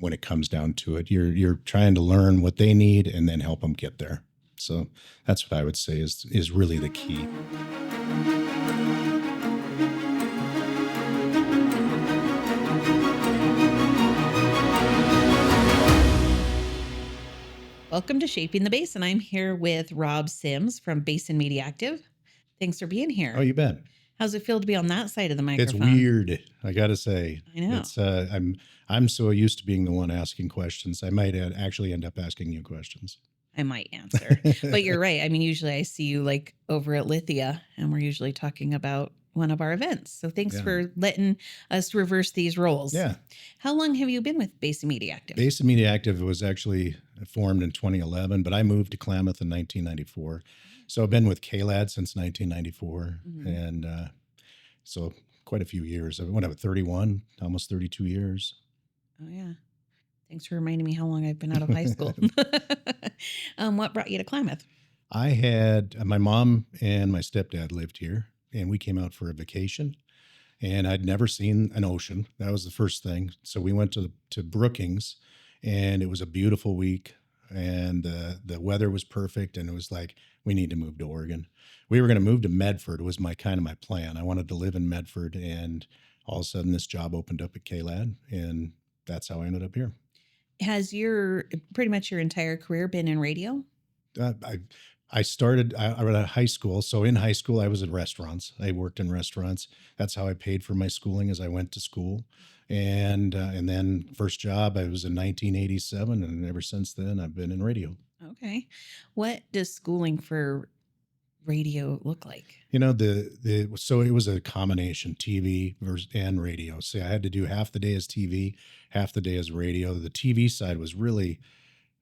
when it comes down to it. You're trying to learn what they need and then help them get there. So that's what I would say is really the key. Welcome to Shaping the Basin. I'm here with Rob Sims from Basin Mediactive. Thanks for being here. Oh, you bet. How's it feel to be on that side of the microphone? It's weird, I got to say. I know. It's I'm so used to being the one asking questions. I might actually end up asking you questions. I might answer, but you're right. I mean, usually I see you like over at Lithia, and we're usually talking about one of our events. So thanks for letting us reverse these roles. Yeah. How long have you been with Basin Mediactive? Basin Mediactive was actually formed in 2011, but I moved to Klamath in 1994. So I've been with KLAD since 1994. And so quite a few years. I went up at 31, almost 32 years. Oh, yeah. Thanks for reminding me how long I've been out of high school. What brought you to Klamath? I had my mom and my stepdad lived here, and we came out for a vacation, and I'd never seen an ocean. That was the first thing. So we went to Brookings, and it was a beautiful week, and the weather was perfect, and it was like, we need to move to Oregon. We were going to move to Medford was my plan. I wanted to live in Medford, and all of a sudden this job opened up at KLAD, and that's how I ended up here. Has pretty much your entire career been in radio? I started out of high school. So in high school, I was in restaurants. I worked in restaurants. That's how I paid for my schooling as I went to school. And then first job, I was in 1987. And ever since then, I've been in radio. Okay. What does schooling for radio look like? You know, so it was a combination, TV and radio. So I had to do half the day as TV, half the day as radio. The TV side was really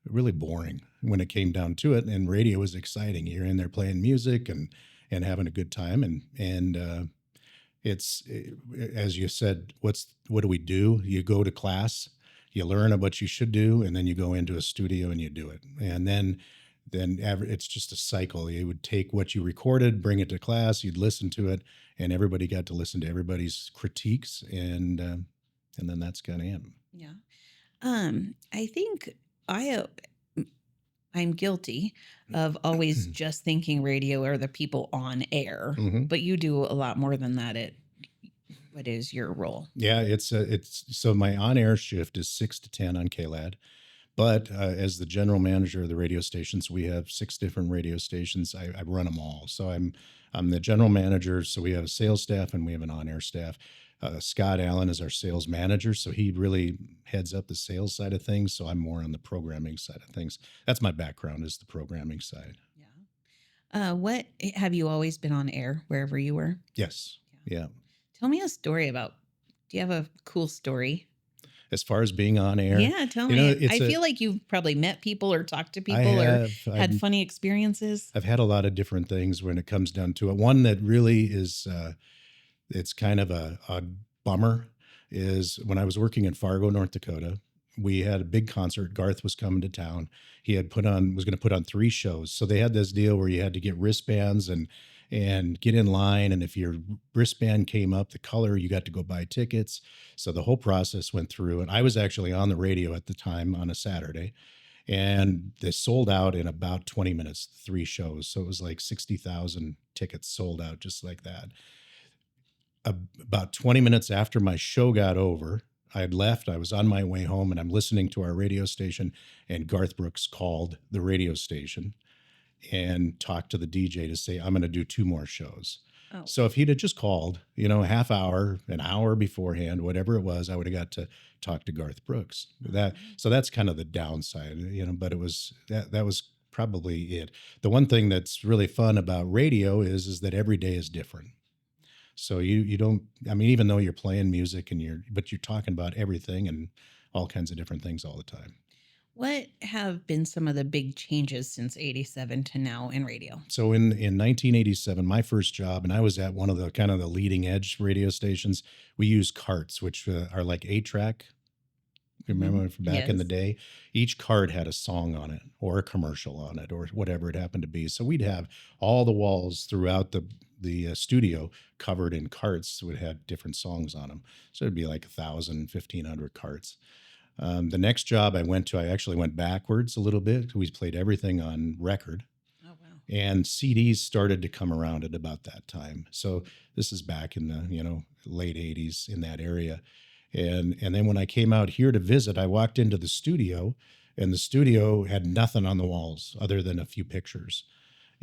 boring when it came down to it, and radio was exciting. You're in there playing music and having a good time, and it's, as you said, what do we do? You go to class, you learn what you should do, and then you go into a studio and you do it, and then it's just a cycle. You would take what you recorded, bring it to class, you'd listen to it, and everybody got to listen to everybody's critiques, and then that's kind of it. Yeah. I think I'm guilty of always just thinking radio are the people on air, but you do a lot more than that. What is your role? Yeah, it's so my on-air shift is 6 to 10 on KLAD. But as the general manager of the radio stations, we have 6 different radio stations. I run them all. So I'm the general manager. So we have a sales staff and we have an on-air staff. Scott Allen is our sales manager. So he really heads up the sales side of things. So I'm more on the programming side of things. That's my background, is the programming side. Yeah. What have you always been on air wherever you were? Yes. Yeah. Tell me a story about, do you have a cool story? As far as being on air? Yeah, tell me. I feel like you've probably met people or talked to people or had funny experiences. I've had a lot of different things when it comes down to it. One that really is, it's kind of a bummer, is when I was working in Fargo, North Dakota, we had a big concert. Garth was coming to town. He was going to put on 3 shows. So they had this deal where you had to get wristbands and get in line. And if your wristband came up, the color, you got to go buy tickets. So the whole process went through. And I was actually on the radio at the time on a Saturday. And they sold out in about 20 minutes, 3 shows. So it was like 60,000 tickets sold out just like that. About 20 minutes after my show got over, I had left. I was on my way home and I'm listening to our radio station, and Garth Brooks called the radio station and talked to the DJ to say, I'm going to do 2 more shows. Oh. So if he'd have just called, a half hour, an hour beforehand, whatever it was, I would have got to talk to Garth Brooks. So that's kind of the downside, but it was, that was probably it. The one thing that's really fun about radio is that every day is different. So you don't, even though you're playing music but you're talking about everything and all kinds of different things all the time. What have been some of the big changes since 87 to now in radio? So in 1987, my first job, and I was at one of the kind of the leading edge radio stations, we used carts, which are like 8-track. Remember from back in the day? Each cart had a song on it or a commercial on it or whatever it happened to be. So we'd have all the walls throughout the studio covered in carts that would have different songs on them. So it'd be like 1,000, 1,500 carts. The next job I went to, I actually went backwards a little bit. We played everything on record, Oh, wow. and CDs started to come around at about that time. So this is back in the late '80s in that area, and then when I came out here to visit, I walked into the studio, and the studio had nothing on the walls other than a few pictures.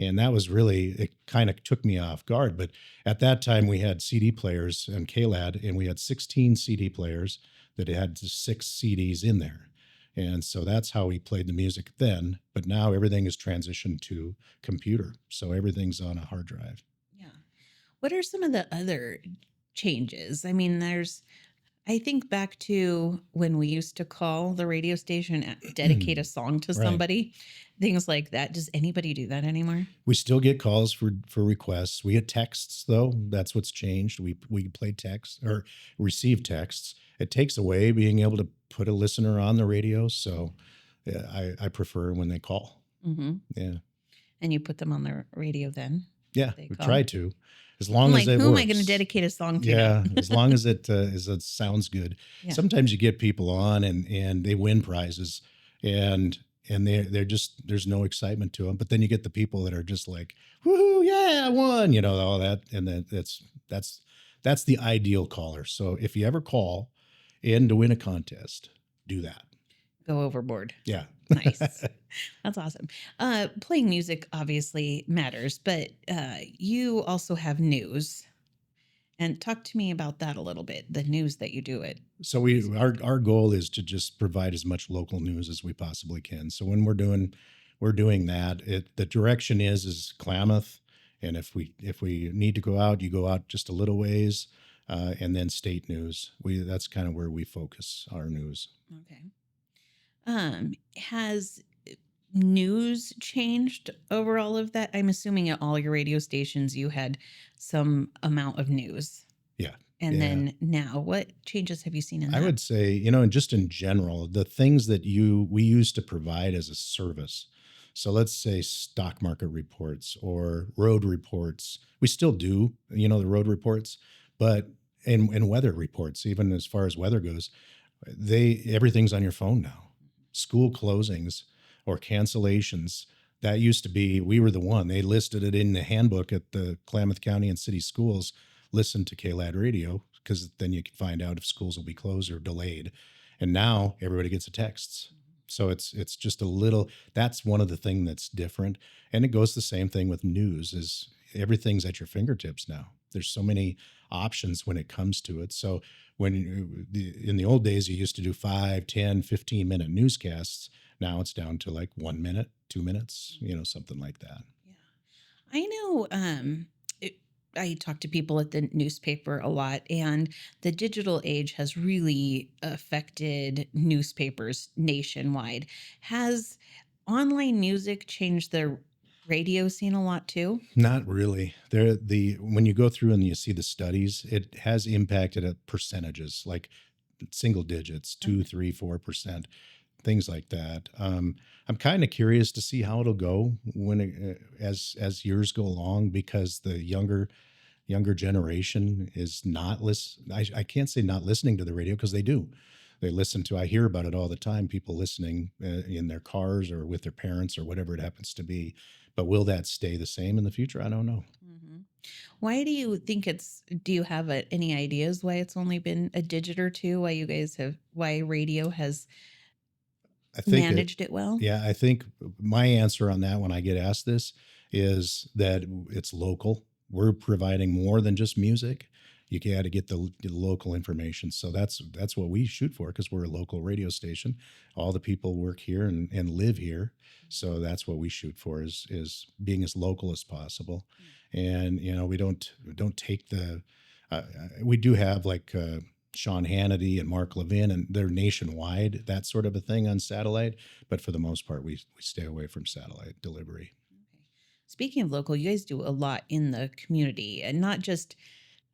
And that was really, it kind of took me off guard. But at that time, we had CD players and KLAD, and we had 16 CD players that had 6 CDs in there. And so that's how we played the music then. But now everything is transitioned to computer. So everything's on a hard drive. Yeah. What are some of the other changes? I mean, I think back to when we used to call the radio station, dedicate a song to Right. somebody, things like that. Does anybody do that anymore? We still get calls for requests. We get texts though. That's what's changed. We play texts or receive texts. It takes away being able to put a listener on the radio. So yeah, I prefer when they call. Mm-hmm. Yeah. And you put them on the radio then? Yeah, They we call? try to, as I'm long as like, it who am I works. going to dedicate a song to now? Yeah, as long as it sounds good. Yeah. Sometimes you get people on and they win prizes, and they're just, there's no excitement to them. But then you get the people that are just like, woohoo, yeah, I won, all that, and then that's the ideal caller. So if you ever call in to win a contest, do that. Go overboard. Yeah. Nice. That's awesome. Playing music obviously matters, but you also have news. And talk to me about that a little bit, the news that you do it. So our goal is to just provide as much local news as we possibly can. So when we're doing that, the direction is Klamath, and if we need to go out, you go out just a little ways, and then state news. That's kind of where we focus our news. Okay. Has news changed over all of that? I'm assuming at all your radio stations you had some amount of news. Yeah. And Yeah. then now, what changes have you seen in that? I would say, and just in general, the things that we used to provide as a service. So let's say stock market reports or road reports. We still do, the road reports, but and weather reports, even as far as weather goes, everything's on your phone now. School closings or cancellations. That used to be, we were the one. They listed it in the handbook at the Klamath County and city schools. Listen to KLAD radio, because then you can find out if schools will be closed or delayed. And now everybody gets a text. So it's just a little, that's one of the things that's different. And it goes the same thing with news, is everything's at your fingertips now. There's so many options when it comes to it. So in the old days, you used to do 5, 10, 15-minute newscasts. Now it's down to like 1 minute, 2 minutes, something like that. Yeah. I know I talk to people at the newspaper a lot, and the digital age has really affected newspapers nationwide. Has online music changed the radio scene a lot too? Not really. When you go through and you see the studies, it has impacted at percentages, like single digits, 2, 3, 4%, things like that. I'm kind of curious to see how it'll go as years go along, because the younger generation is not I can't say not listening to the radio, because they do. They listen to, I hear about it all the time, people listening in their cars or with their parents or whatever it happens to be. But will that stay the same in the future? I don't know. Mm-hmm. Why do you think do you have any ideas why it's only been a digit or two? Why radio has managed it well? Yeah, I think my answer on that when I get asked this is that it's local. We're providing more than just music. You got to get the local information. So that's what we shoot for, because we're a local radio station. All the people work here and live here. So that's what we shoot for, is being as local as possible. And, we don't take we do have like Sean Hannity and Mark Levin, and they're nationwide, that sort of a thing on satellite. But for the most part, we stay away from satellite delivery. Okay. Speaking of local, you guys do a lot in the community, and not just,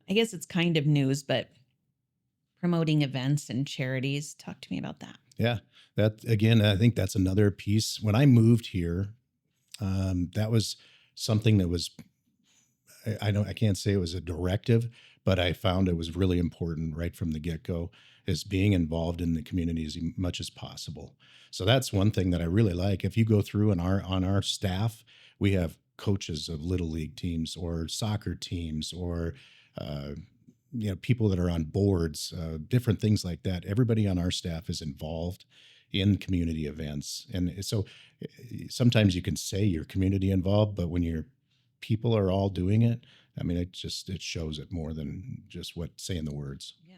I guess it's kind of news, but promoting events and charities. Talk to me about that. Yeah, that again, I think that's another piece. When I moved here, that was something that was, I can't say it was a directive, but I found it was really important right from the get-go is being involved in the community as much as possible. So that's one thing that I really like. If you go through on our staff, we have coaches of little league teams or soccer teams or uh, people that are on boards, different things like that. Everybody on our staff is involved in community events, and so sometimes you can say you're community involved, but when your people are all doing it, I mean, it shows it more than just what saying the words. Yeah.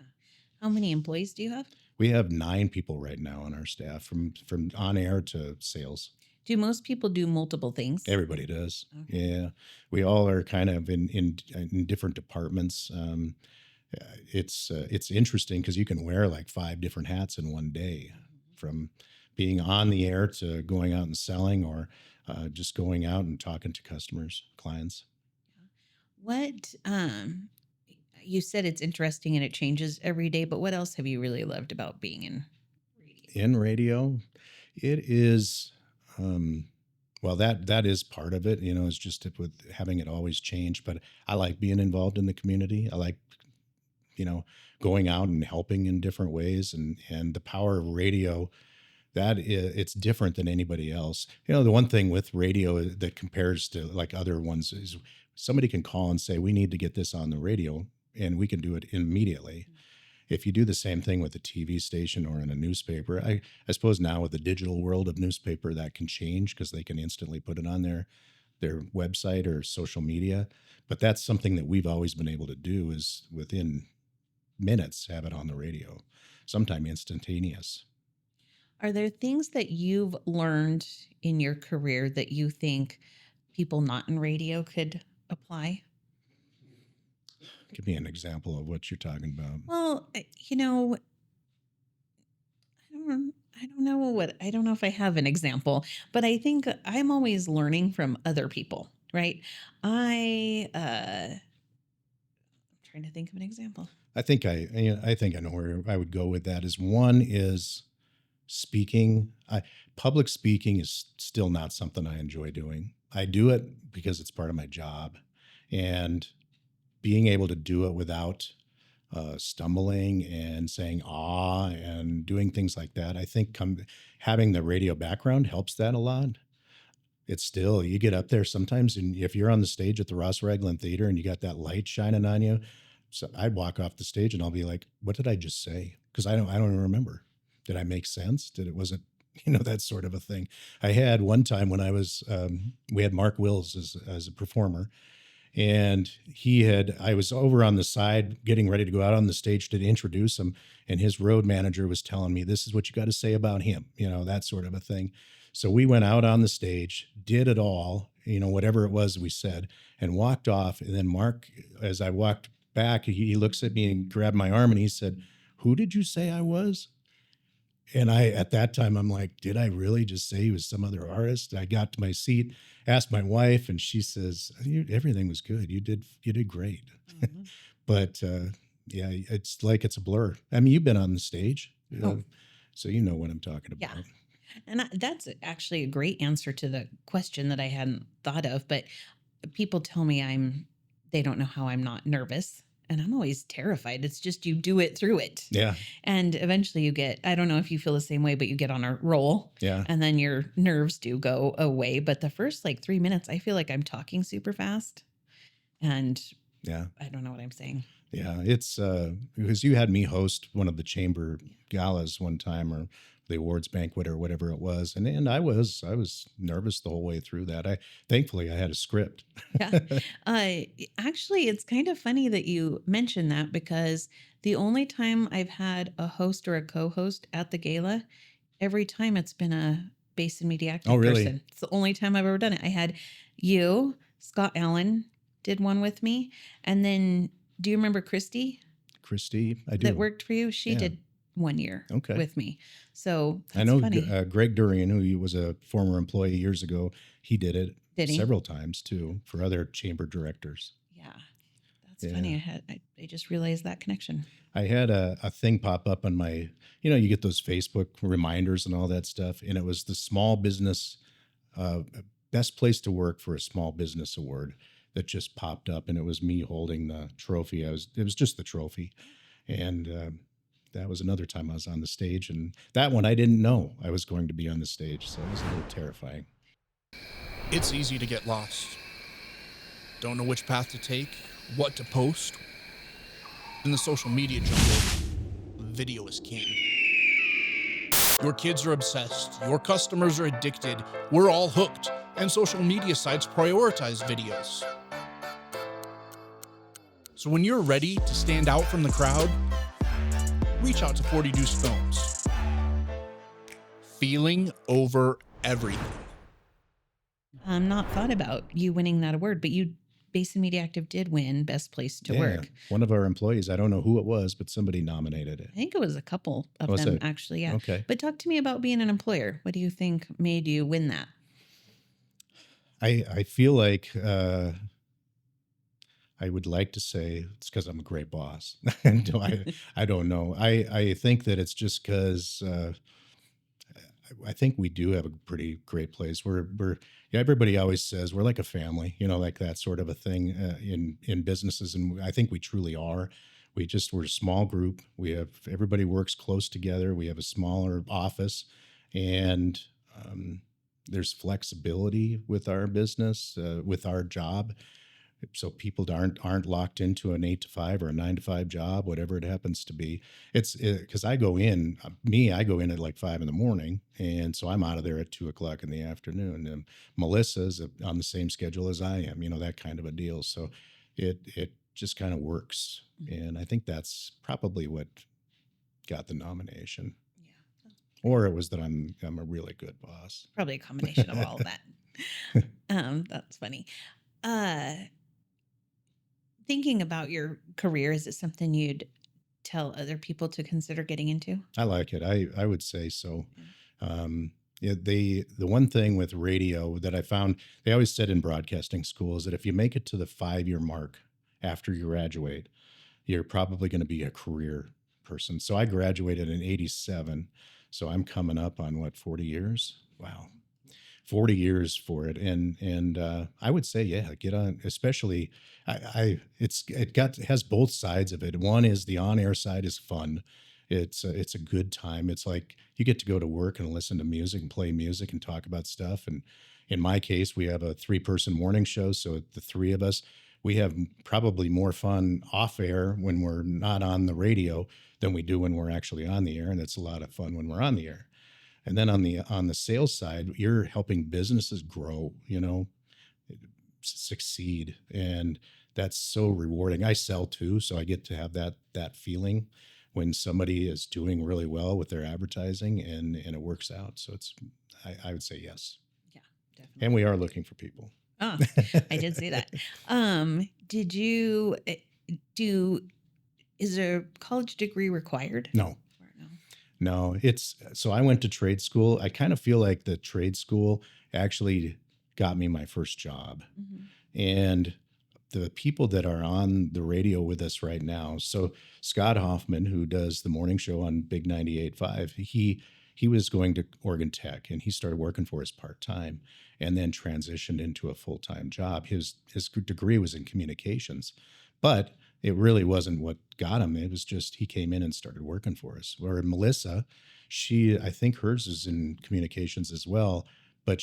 How many employees do you have? We have 9 people right now on our staff, from on air to sales. Do most people do multiple things? Everybody does. Okay. Yeah, we all are kind of in different departments. It's interesting because you can wear like 5 different hats in one day, from being on the air to going out and selling, or just going out and talking to customers, clients. What you said it's interesting and it changes every day, but what else have you really loved about being in radio? In radio, it is well, that is part of it, is just with having it always change. But I like being involved in the community. I like, you know, going out and helping in different ways, and the power of radio, that is, it's different than anybody else. The one thing with radio that compares to like other ones is somebody can call and say, we need to get this on the radio, and we can do it immediately. If you do the same thing with a TV station or in a newspaper, I suppose now with the digital world of newspaper, that can change because they can instantly put it on their website or social media. But that's something that we've always been able to do, is within minutes have it on the radio, sometime instantaneous. Are there things that you've learned in your career that you think people not in radio could apply? Give me an example of what you're talking about. Well, I don't know if I have an example, but I think I'm always learning from other people, right? I'm trying to think of an example. I think I know where I would go with that. Is one is speaking. Public speaking is still not something I enjoy doing. I do it because it's part of my job, and being able to do it without stumbling and saying ah and doing things like that. I think having the radio background helps that a lot. It's still, you get up there sometimes, and if you're on the stage at the Ross Raglan Theater and you got that light shining on you, so I'd walk off the stage and I'll be like, "What did I just say?" Because I don't even remember. Did I make sense? Did it wasn't that sort of a thing. I had one time when I was we had Mark Wills as a performer, and I was over on the side getting ready to go out on the stage to introduce him, and his road manager was telling me, this is what you got to say about him, that sort of a thing. So we went out on the stage, did it all, whatever it was we said, and walked off. And then Mark, as I walked back, he looks at me and grabbed my arm and he said, "Who did you say I was?" And at that time, I'm like, did I really just say he was some other artist? I got to my seat, asked my wife, and she says, everything was good. You did great. Mhm. But yeah, it's like it's a blur. I mean, you've been on the stage, Oh, so you know what I'm talking yeah. about. And that's actually a great answer to the question that I hadn't thought of. But people tell me they don't know how I'm not nervous. And I'm always terrified. It's just you do it through it. Yeah, And eventually I don't know if you feel the same way, but you get on a roll yeah, and then your nerves do go away. But the first like 3 minutes, I feel like I'm talking super fast and yeah. I don't know what I'm saying. Yeah, it's because you had me host one of the chamber galas one time, or the awards banquet, or whatever it was, and I was nervous the whole way through that. Thankfully I had a script. Yeah. Actually, it's kind of funny that you mentioned that because the only time I've had a host or a co-host at the gala, every time it's been a Basin Oh, Mediactive really? person. It's the only time I've ever done it. I had you, Scott Allen did one with me, and then do you remember Christy Christy, I that do. worked for you? She Yeah. did 1 year Okay. with me. So I that's know funny. Greg Durian, who was a former employee years ago. He did it Did he? several times too for other chamber directors. Yeah. That's Yeah. funny. I just realized that connection. I had a thing pop up on my, you get those Facebook reminders and all that stuff, and it was the small business, uh, best place to work for a small business award. that just popped up, and it was me holding the trophy. It was just the trophy, and that was another time I was on the stage, and that one I didn't know I was going to be on the stage, so it was a little terrifying. It's easy to get lost. Don't know which path to take, what to post. In the social media jungle, video is king. Your kids are obsessed, your customers are addicted, we're all hooked, and social media sites prioritize videos. So when you're ready to stand out from the crowd, reach out to 40 Deuce Films. Feeling over everything. I'm not thought about you winning that award, but Basin Mediactive did win Best Place to Yeah, Work. one of our employees, I don't know who it was, but somebody nominated it. I think it was a couple of Was them, it? actually. Yeah. Okay. But talk to me about being an employer. What do you think made you win that? I feel like I would like to say it's because I'm a great boss. And I don't know. I think that it's just because I think we do have a pretty great place. Yeah, everybody always says we're like a family, like that sort of a thing in businesses, and I think we truly are. We're a small group. Everybody works close together. We have a smaller office, and there's flexibility with our business, with our job, so people aren't locked into an 8 to 5 or a 9 to 5 job, whatever it happens to be. It's because I go in at like 5 in the morning, and so I'm out of there at 2 o'clock in the afternoon. And Melissa's on the same schedule as I am, that kind of a deal. So it just kind of works, and I think that's probably what got the nomination. Yeah. Or it was that I'm a really good boss. Probably a combination of all of that. That's funny. Thinking about your career, is it something you'd tell other people to consider getting into? I like it. I would say so. Yeah, the one thing with radio that I found, they always said in broadcasting school, is that if you make it to the 5 year mark after you graduate, you're probably going to be a career person. So I graduated in '87, so I'm coming up on 40 years. Wow. 40 years for it, and I would say, yeah, get on. Especially, it has both sides of it. One is the on air side is fun. It's a good time. It's like you get to go to work and listen to music and play music and talk about stuff. And in my case, we have a 3-person morning show, so the three of us, we have probably more fun off air when we're not on the radio than we do when we're actually on the air, and it's a lot of fun when we're on the air. And then on the sales side, you're helping businesses grow, succeed, and that's so rewarding. I sell too, so I get to have that feeling when somebody is doing really well with their advertising and it works out. So I would say yes. Yeah, definitely. And we are looking for people. Oh, I did see that. Did you is a college degree required? No. Or no? No, so I went to trade school. I kind of feel like the trade school actually got me my first job. Mhm. And the people that are on the radio with us right now, so Scott Hoffman, who does the morning show on Big 98.5, he was going to Oregon Tech, and he started working for us part-time and then transitioned into a full-time job. His degree was in communications, but it really wasn't what got him. It was just he came in and started working for us. Where Melissa, I think hers is in communications as well, but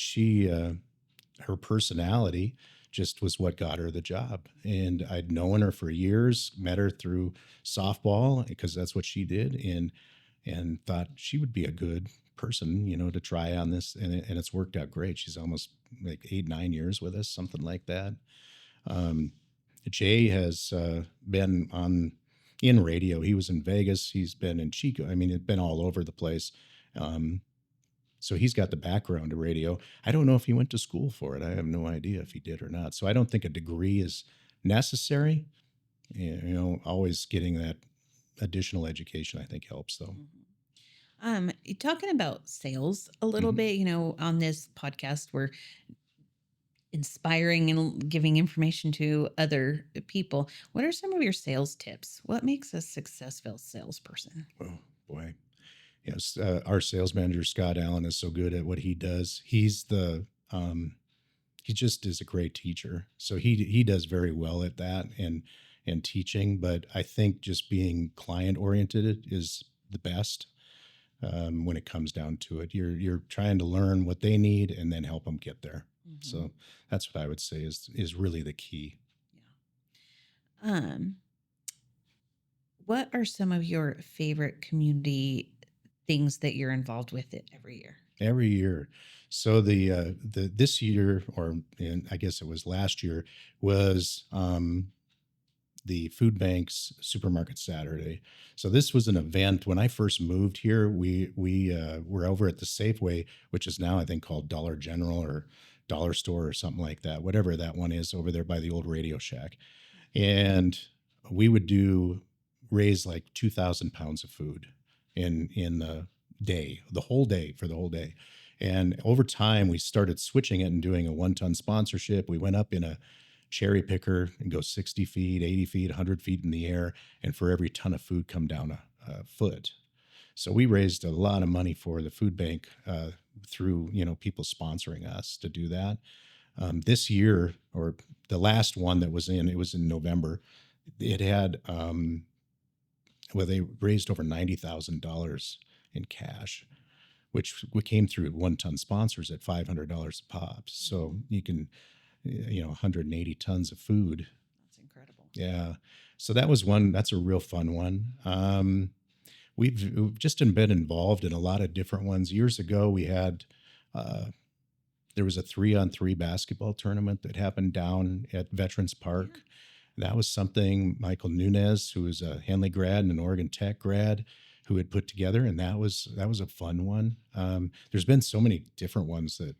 her personality just was what got her the job. And I'd known her for years, met her through softball because that's what she did, and thought she would be a good person, to try on this. And it's worked out great. She's almost like 8, 9 years with us, something like that. Jay has been in radio. He was in Vegas. He's been in Chico. I mean, it's been all over the place. So he's got the background to radio. I don't know if he went to school for it. I have no idea if he did or not. So I don't think a degree is necessary. Always getting that additional education, I think, helps, though. Talking about sales a little Mhm. bit, on this podcast, we're inspiring and giving information to other people. What are some of your sales tips? What makes a successful salesperson? Oh, boy. Yes, our sales manager, Scott Allen, is so good at what he does. he just is a great teacher. So he does very well at that and teaching. But I think just being client oriented is the best when it comes down to it. You're trying to learn what they need and then help them get there. Mhm. So that's what I would say is really the key. Yeah. What are some of your favorite community things that you're involved with it every year? Every year. So the this year, or and I guess it was last year, was the food banks supermarket Saturday. So this was an event. When I first moved here, we were over at the Safeway, which is now I think called Dollar General or Dollar Store or something like that, whatever that one is over there by the old Radio Shack. And we would do raise like 2,000 pounds of food in the day, the whole day, for the whole day. And over time, we started switching it and doing a 1 ton sponsorship. We went up in a cherry picker and go 60 feet, 80 feet, 100 feet in the air. And for every ton of food, come down a foot. So we raised a lot of money for the food bank through, people sponsoring us to do that. This year, or the last one that was it was in November. It had, well, they raised over $90,000 in cash, which we came through 1 ton sponsors at $500 a pop. So you can, 180 tons of food. That's incredible. Yeah. So that was one. That's a real fun one. We've just been involved in a lot of different ones. Years ago, we had there was a 3-on-3 basketball tournament that happened down at Veterans Park. That was something Michael Nunez, who was a Henley grad and an Oregon Tech grad, who had put together, and that was a fun one. There's been so many different ones that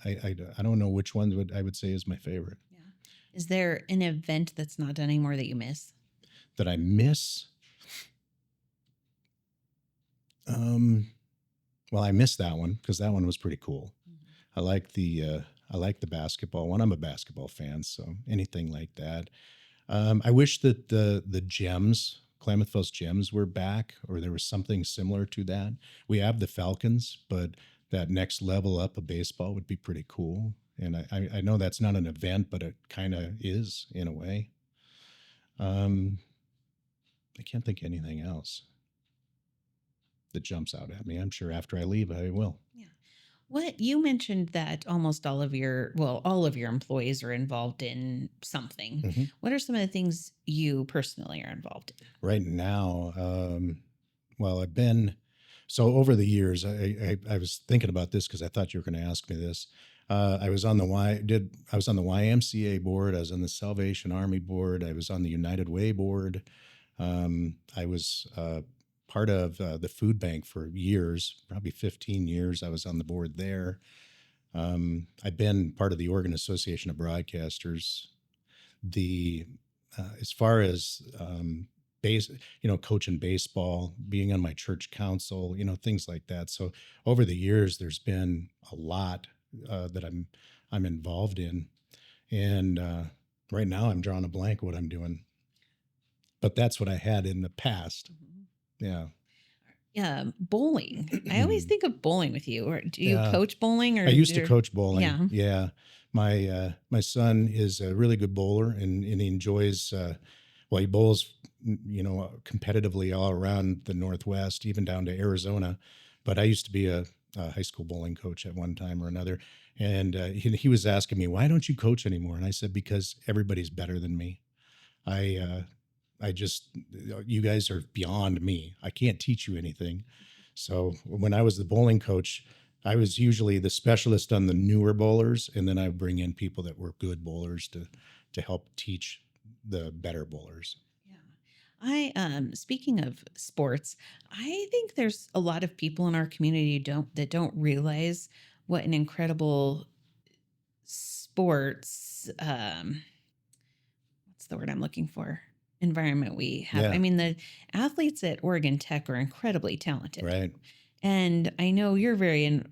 I don't know which one I would say is my favorite. Yeah. Is there an event that's not done anymore that you miss? That I miss. Well, I missed that one because that one was pretty cool. I like the basketball one. I'm a basketball fan, so anything like that. I wish that the gems, Klamath Falls Gems, were back, or there was something similar to that. We have the Falcons, but that next level up of baseball would be pretty cool. And I know that's not an event, but it kind of is in a way. I can't think of anything else that jumps out at me. I'm sure after I leave, I will. Yeah. What you mentioned that almost all of your employees are involved in something. Mhm. What are some of the things you personally are involved in? Right now, well, so over the years, I was thinking about this because I thought you were going to ask me this. I was on the YMCA board. I was on the Salvation Army board. I was on the United Way board. I was part of the food bank for years, probably 15 years. I was on the board there. I've been part of the Oregon Association of Broadcasters. As far as coaching baseball, being on my church council, things like that. So over the years, there's been a lot that I'm involved in, and right now I'm drawing a blank what I'm doing. But that's what I had in the past. Yeah. Yeah, bowling. I always think of bowling with you. Or do you Yeah. coach bowling? Or I used to coach bowling. Yeah. Yeah. My son is a really good bowler, and he enjoys. He bowls, competitively all around the Northwest, even down to Arizona. But I used to be a high school bowling coach at one time or another, and he was asking me, "Why don't you coach anymore?" And I said, "Because everybody's better than me. I just, you guys are beyond me. I can't teach you anything." So when I was the bowling coach, I was usually the specialist on the newer bowlers, and then I would bring in people that were good bowlers to help teach the better bowlers. Yeah. Speaking of sports, I think there's a lot of people in our community that don't realize what an incredible sports what's the word I'm looking for? Environment we have. Yeah. I mean, the athletes at Oregon Tech are incredibly talented. Right. And I know you're very in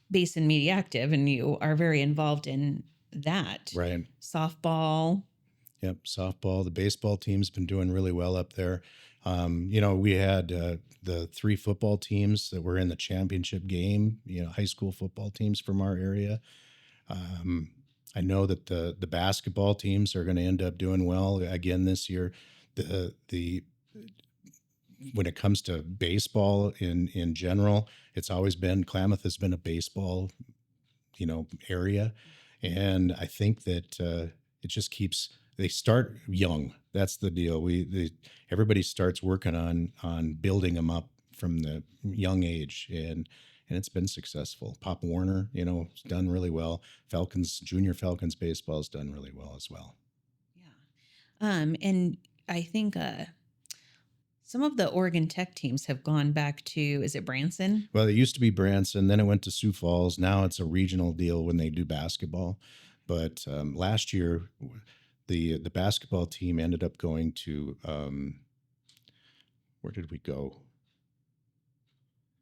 Basin Mediactive, and you are very involved in that. Right. Softball. Yep. Softball. The baseball team's been doing really well up there. We had the 3 football teams that were in the championship game, high school football teams from our area. I know that the basketball teams are going to end up doing well again this year. The when it comes to baseball in general, it's always been Klamath has been a baseball area, and I think that it just keeps they start young. That's the deal. Everybody starts working on building them up from the young age, and it's been successful. Pop Warner, has done really well. Falcons, Junior Falcons baseball has done really well as well. And I think some of the Oregon Tech teams have gone back to, is it Branson? Well, it used to be Branson, then it went to Sioux Falls. Now it's a regional deal when they do basketball. But last year, the basketball team ended up going to where did we go?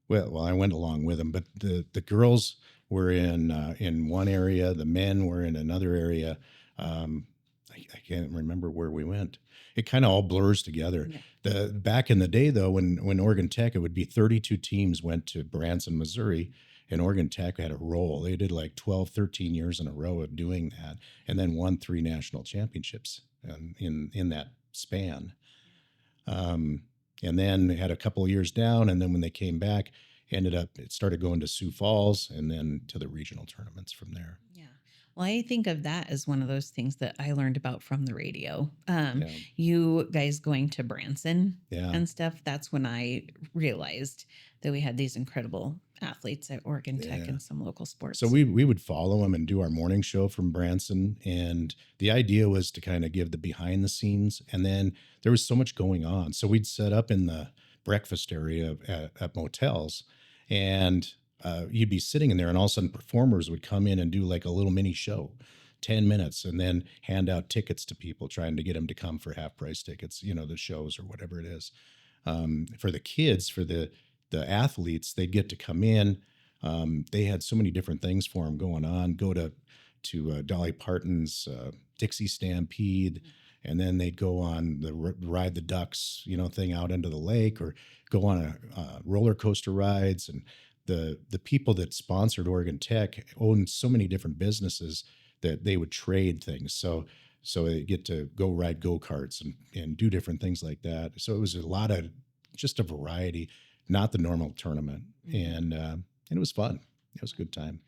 Well, I went along with them, but the girls were in one area, the men were in another area. I can't remember where we went. It kind of all blurs together. Yeah. Back in the day, though, when Oregon Tech, it would be 32 teams went to Branson, Missouri, and Oregon Tech had a roll. They did like 12, 13 years in a row of doing that, and then won 3 national championships in that span. And then they had a couple of years down, and then when they came back, it started going to Sioux Falls and then to the regional tournaments from there. Yeah. Well, I think of that as one of those things that I learned about from the radio. You guys going to Branson and stuff, that's when I realized that we had these incredible athletes at Oregon Tech and some local sports. So we would follow them and do our morning show from Branson. And the idea was to kind of give the behind the scenes. And then there was so much going on. So we'd set up in the breakfast area at motels, and you'd be sitting in there, and all of a sudden performers would come in and do like a little mini show, 10 minutes, and then hand out tickets to people, trying to get them to come for half price tickets, the shows or whatever it is. For the kids, for the athletes, they'd get to come in. They had so many different things for them going on. Go to Dolly Parton's Dixie Stampede, and then they'd go on the ride the ducks, thing out into the lake, or go on a roller coaster rides. And the people that sponsored Oregon Tech owned so many different businesses that they would trade things. So they get to go ride go-karts and do different things like that. So it was just a variety, not the normal tournament. And it was fun. It was a good time.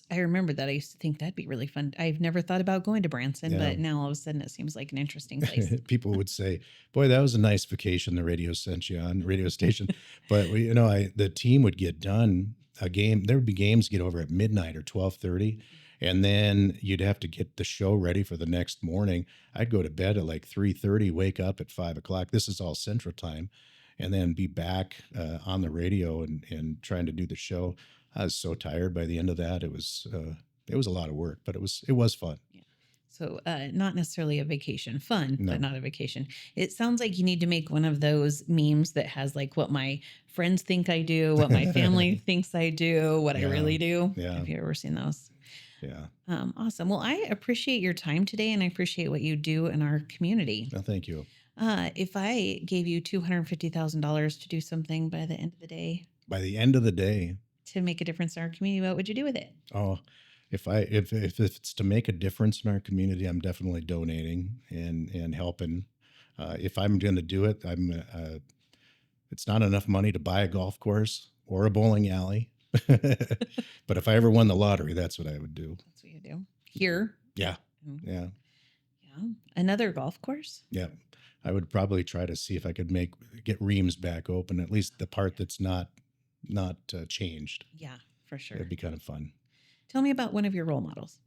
I remember that. I used to think that'd be really fun. I've never thought about going to Branson, but now all of a sudden it seems like an interesting place. People would say, "Boy, that was a nice vacation the radio sent you on, radio station." But the team would get done a game. There would be games get over at midnight or 12:30, and then you'd have to get the show ready for the next morning. I'd go to bed at like 3:30, wake up at 5:00. This is all Central Time, and then be back on the radio and trying to do the show. I was so tired by the end of that. It was a lot of work, but it was fun. Yeah. So not necessarily a vacation, fun, No. but not a vacation. It sounds like you need to make one of those memes that has like what my friends think I do, what my family thinks I do, what I really do. Yeah. Have you ever seen those? Yeah. Awesome. Well, I appreciate your time today, and I appreciate what you do in our community. Well, thank you. If I gave you $250,000 to do something by the end of the day, to make a difference in our community, what would you do with it? Oh, if it's to make a difference in our community, I'm definitely donating and helping. If I'm going to do it, it's not enough money to buy a golf course or a bowling alley. But if I ever won the lottery, that's what I would do. That's what you do here. Yeah. Mhm. Yeah. Yeah. Another golf course. Yeah. I would probably try to see if I could get Reams back open, at least the part that's not changed. Yeah, for sure. It'd be kind of fun. Tell me about one of your role models.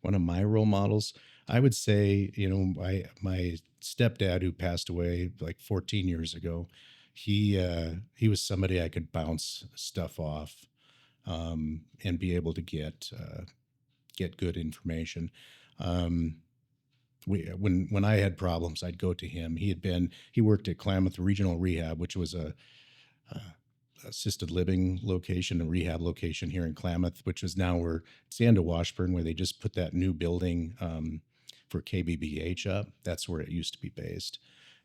One of my role models, I would say, my stepdad, who passed away like 14 years ago, he was somebody I could bounce stuff off, and be able to get good information. When I had problems, I'd go to him. He worked at Klamath Regional Rehab, which was a assisted living location, a rehab location here in Klamath, which is now it's the end of Washburn, where they just put that new building for KBBH up. That's where it used to be based.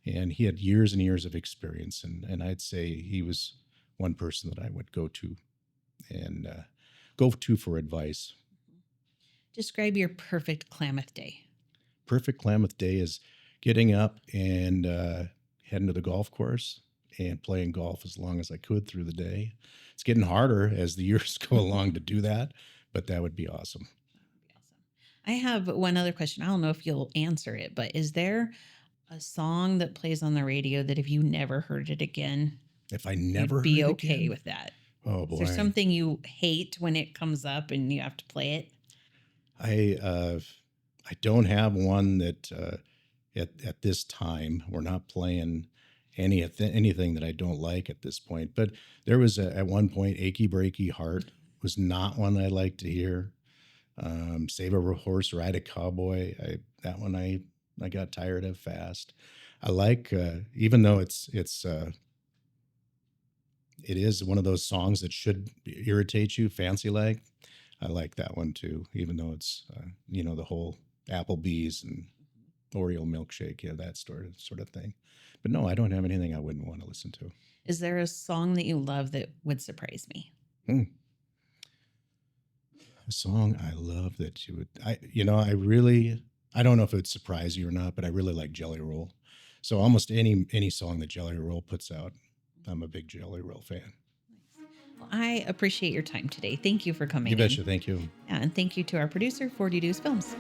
And he had years and years of experience. And I'd say he was one person that I would go to for advice. Describe your perfect Klamath day. Perfect Klamath day is getting up and heading to the golf course and playing golf as long as I could through the day. It's getting harder as the years go along to do that, but that would be awesome. Awesome. I have one other question. I don't know if you'll answer it, but is there a song that plays on the radio that if you never heard it again, If I you'd never be heard it okay again, with that? oh Is there boy, something you hate when it comes up and you have to play it? I don't have one that at this time we're not playing anything that I don't like at this point. But there was at one point, "Achy Breaky Heart" was not one I like to hear. "Save a Horse, Ride a Cowboy." That one I got tired of fast. I like even though it is one of those songs that should irritate you, "Fancy Like." I like that one too, even though it's the whole Applebee's and Oreo milkshake, yeah, that sort of thing. But no, I don't have anything I wouldn't want to listen to. Is there a song that you love that would surprise me? Hmm. A song I love that you would, I don't know if it would surprise you or not, but I really like Jelly Roll. So almost any song that Jelly Roll puts out, I'm a big Jelly Roll fan. Well, I appreciate your time today. Thank you for You coming in. betcha. Thank you. Yeah, and thank you to our producer, 40 Deuce Films.